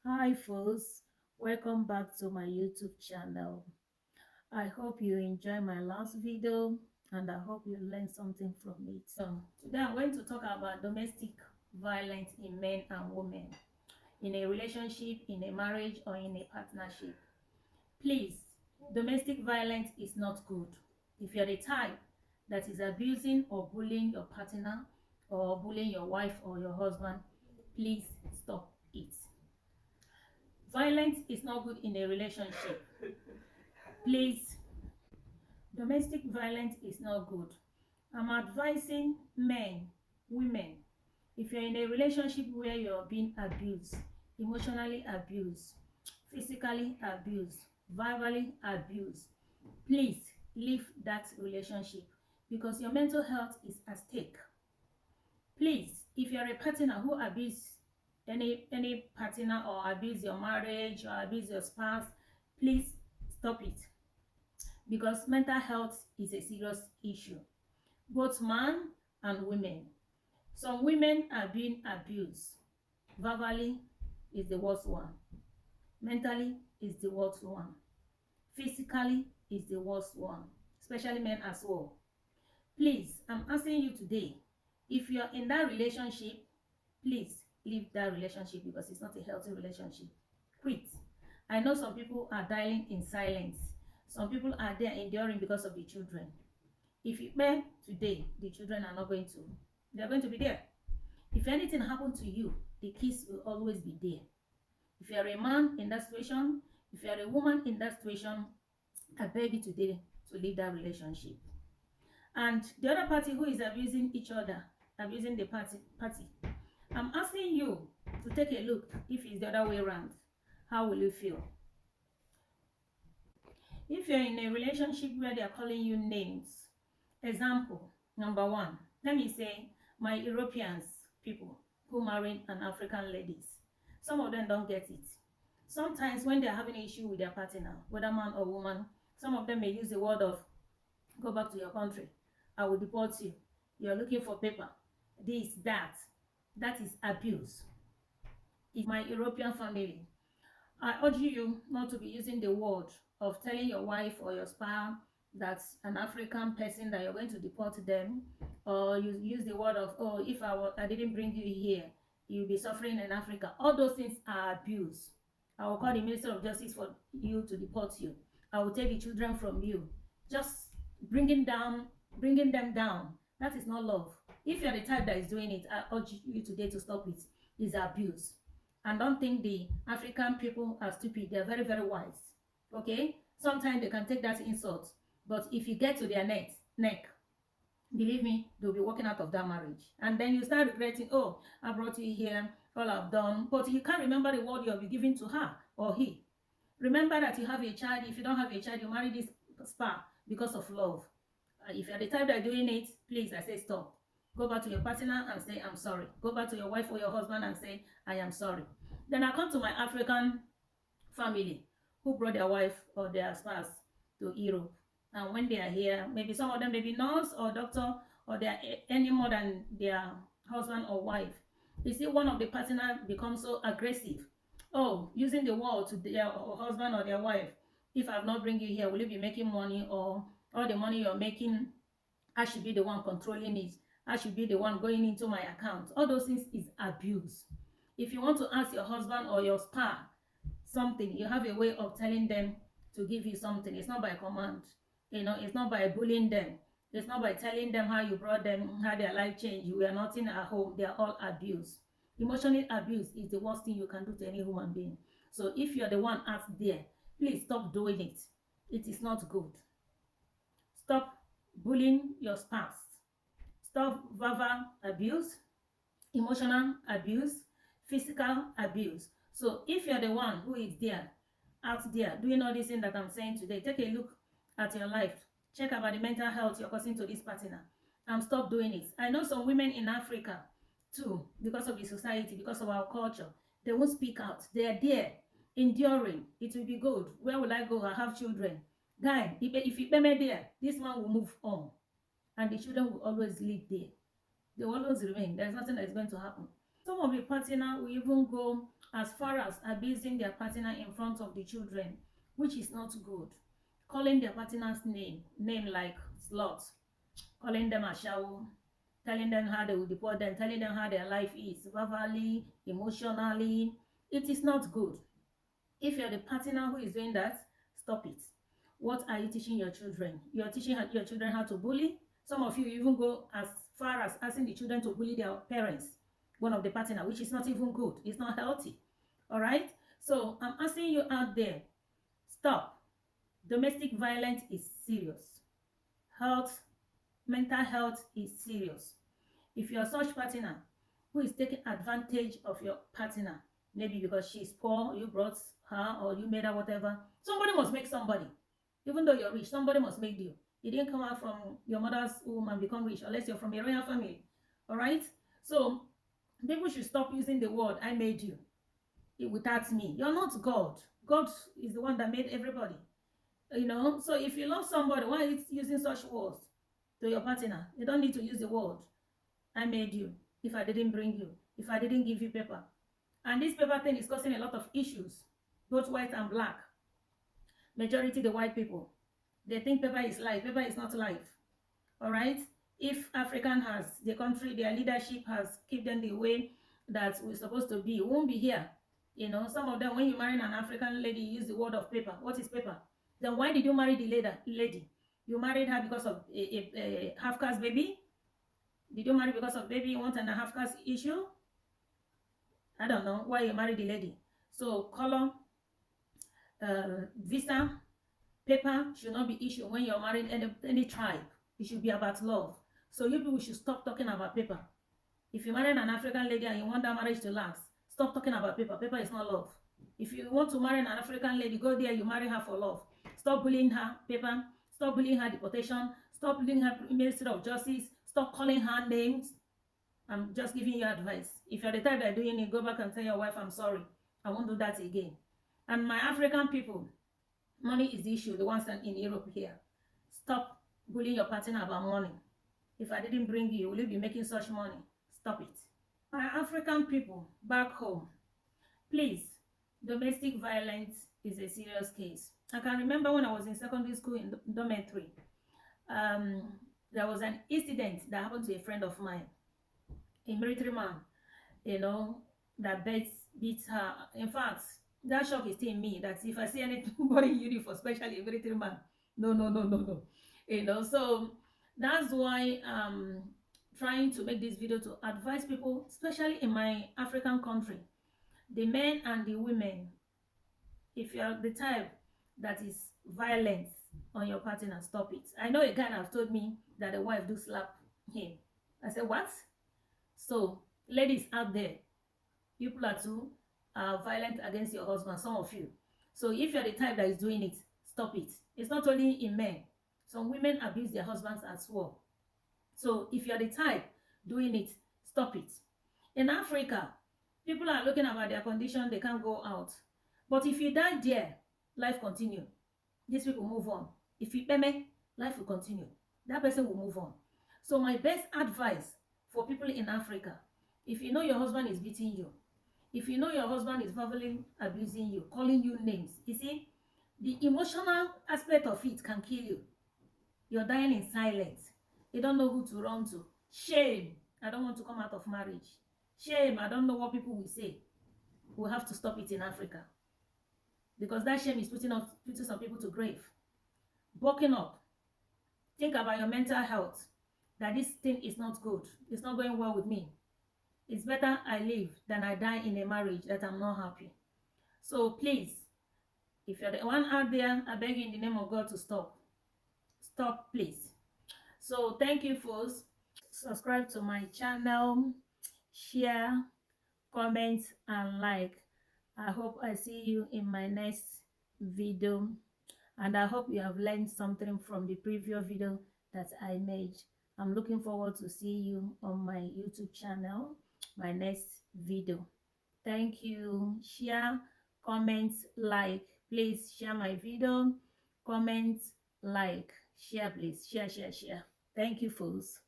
Hi folks, welcome back to my YouTube channel. I hope you enjoy my last video and I hope you learned something from it. Today I'm going to talk about domestic violence in men and women, in a relationship, in a marriage or in a partnership. Please, domestic violence is not good. If you're the type that is abusing or bullying your partner or bullying your wife or your husband, please stop it. Violence is not good in a relationship. Please, domestic violence is not good. I'm advising men, women, if you're in a relationship where you're being abused, emotionally abused, physically abused, verbally abused, please leave that relationship because your mental health is at stake. Please, if you're a partner who abuse any partner or abuse your marriage or abuse your spouse, please stop it because mental health is a serious issue, both man and women. Some women are being abused. Verbally is the worst one. Mentally is the worst one. Physically is the worst one, especially men as well. Please, I'm asking you today, if you're in that relationship, please leave that relationship because it's not a healthy relationship. Quit. I know some people are dying in silence. Some people are there enduring because of the children. If you pay today, the children are not going to. They're going to be there. If anything happened to you, the kids will always be there. If you're a man in that situation, if you're a woman in that situation, I beg you today to leave that relationship. And the other party who is abusing each other, abusing the party, I'm asking you to take a look if it's the other way around. How will you feel? If you're in a relationship where they are calling you names, example, number one, let me say my Europeans people who marry an African ladies, some of them don't get it. Sometimes when they're having an issue with their partner, whether man or woman, some of them may use the word of go back to your country, I will deport you, you're looking for paper, this, that. That is abuse. It's my European family. I urge you not to be using the word of telling your wife or your spouse that's an African person that you're going to deport them, or you use the word of, oh, if I didn't bring you here, you'll be suffering in Africa. All those things are abuse. I will call the Minister of Justice for you to deport you. I will take the children from you. Just bringing them down. That is not love. If you're the type that is doing it, I urge you today to stop it. It's abuse. And don't think the African people are stupid. They're very, very wise. Okay? Sometimes they can take that insult. But if you get to their neck, believe me, they'll be walking out of that marriage. And then you start regretting, oh, I brought you here, all I've done. But you can't remember the word you'll be giving to her or he. Remember that you have a child. If you don't have a child, you marry this spa because of love. If you're the type that are doing it, please, I say stop. Go back to your partner and say, I'm sorry. Go back to your wife or your husband and say, I am sorry. Then I come to my African family who brought their wife or their spouse to Europe. And when they are here, maybe some of them may be nurse or doctor, or they are any more than their husband or wife. You see, one of the partner becomes so aggressive. Oh, using the word to their husband or their wife. If I've not bring you here, will you be making money? Or all the money you're making, I should be the one controlling it. I should be the one going into my account. All those things is abuse. If you want to ask your husband or your spouse something, you have a way of telling them to give you something. It's not by command. It's not by bullying them. It's not by telling them how you brought them, how their life changed. You were nothing at home. They are all abuse. Emotional abuse is the worst thing you can do to any human being. So if you're the one out there, please stop doing it. It is not good. Stop bullying your spouse. Stop verbal abuse, emotional abuse, physical abuse. So if you're the one who is there, out there, doing all these things that I'm saying today, take a look at your life. Check about the mental health you're causing to this partner and stop doing it. I know some women in Africa too, because of the society, because of our culture, they won't speak out. They are there, enduring. It will be good. Where will I go? I have children. Guy, if you pay me there, this man will move on. And the children will always live there. They will always remain. There's nothing that is going to happen. Some of the partner will even go as far as abusing their partner in front of the children, which is not good. Calling their partner's name like slut, calling them ashawo, telling them how they will deport them, telling them how their life is, verbally, emotionally. It is not good. If you're the partner who is doing that, stop it. What are you teaching your children? You're teaching your children how to bully. Some of you even go as far as asking the children to bully their parents, one of the partner, which is not even good. It's not healthy. All right? So I'm asking you out there, stop. Domestic violence is serious. Mental health is serious. If you're such partner who is taking advantage of your partner, maybe because she's poor, you brought her or you made her whatever, somebody must make somebody. Even though you're rich, somebody must make you. You didn't come out from your mother's womb and become rich unless you're from a royal family. All right? So people should stop using the word I made you without me. You're not God. God is the one that made everybody. You know, so if you love somebody, why are you using such words to your partner? You don't need to use the word I made you if I didn't bring you, if I didn't give you paper. And this paper thing is causing a lot of issues, both white and black. Majority the white people, they think paper is life. Paper is not life. All right? If African has, the country, their leadership has kept them the way that we're supposed to be, we won't be here. You know, some of them, when you marry an African lady, you use the word of paper. What is paper? Then why did you marry the lady? You married her because of a half-caste baby? Did you marry because of baby 1.5 caste issue? I don't know why you married the lady. So color, visa, paper should not be issued when you're marrying any tribe. It should be about love. So you people should stop talking about paper. If you marry an African lady and you want that marriage to last, stop talking about paper. Paper is not love. If you want to marry an African lady, go there, you marry her for love. Stop bullying her, paper. Stop bullying her, deportation. Stop bullying her, Ministry of Justice. Stop calling her names. I'm just giving you advice. If you're the type that doing it, go back and tell your wife, I'm sorry. I won't do that again. And my African people, money is the issue, the ones in Europe here. Stop bullying your partner about money. If I didn't bring you, will you be making such money? Stop it. My African people back home, please, domestic violence is a serious case. I can remember when I was in secondary school in dormitory, there was an incident that happened to a friend of mine, a military man, you know, that beats her. In fact, that shock is still in me, that if I see anybody in uniform, especially a military man, no. You know, so that's why I'm trying to make this video to advise people, especially in my African country, the men and the women. If you're the type that is violent on your partner, stop it. I know a guy has told me that the wife do slap him. I said, what? So ladies out there, you people are too violent against your husband, some of you. So if you're the type that is doing it, stop it. It's not only in men. Some women abuse their husbands as well. So if you're the type doing it, stop it. In Africa, people are looking about their condition, they can't go out. But if you die there, life continue. These people move on. If you pay, life will continue. That person will move on. So my best advice for people in Africa, if you know your husband is beating you, if you know your husband is verbally abusing you, calling you names, you see, the emotional aspect of it can kill you. You're dying in silence. You don't know who to run to. Shame. I don't want to come out of marriage. Shame. I don't know what people will say. We'll have to stop it in Africa. Because that shame is putting some people to grave. Bulking up. Think about your mental health. That this thing is not good. It's not going well with me. It's better I live than I die in a marriage that I'm not happy. So please, if you're the one out there, I beg you in the name of God to stop. Stop, please. So thank you, folks. Subscribe to my channel, share, comment, and like. I hope I see you in my next video, and I hope you have learned something from the previous video that I made. I'm looking forward to see you on my YouTube channel, my next video. Thank you. Share, comment, like. Please share my video, comment, like, share, please. Share. Thank you, folks.